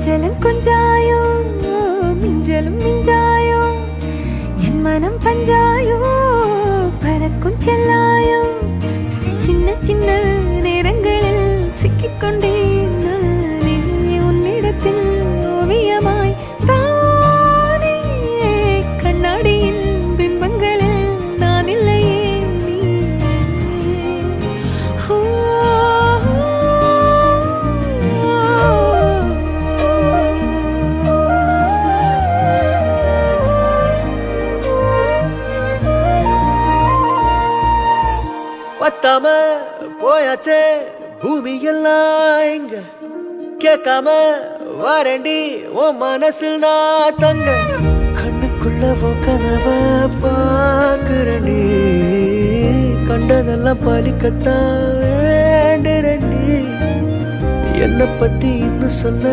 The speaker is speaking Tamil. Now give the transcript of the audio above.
கொஞ்சலும் கொஞ்சாயோ மிஞ்சலும் மிஞ்சாயோ என் மனம் பஞ்சாயோ பறக்கும் செல்லாயோ சின்ன சின்ன நேரங்களில் சிக்கிக்கொண்டேன் நானே உன்னிடத்தில் ஓவியமாய் தானே கண்ணாடியின் பிம்பங்களில் நான் இல்லையே நீ பத்தாம போயாச்சே பூமி எல்லாம் இங்க கேட்காம வாரண்டி உன் மனசில் நான் தங்க கண்ணுக்குள்ள கனவ பாக்குறண்டி கண்டதெல்லாம் பலிக்கத்தான் வேண்டுறண்டி என்னை பத்தி இன்னும் சொல்ல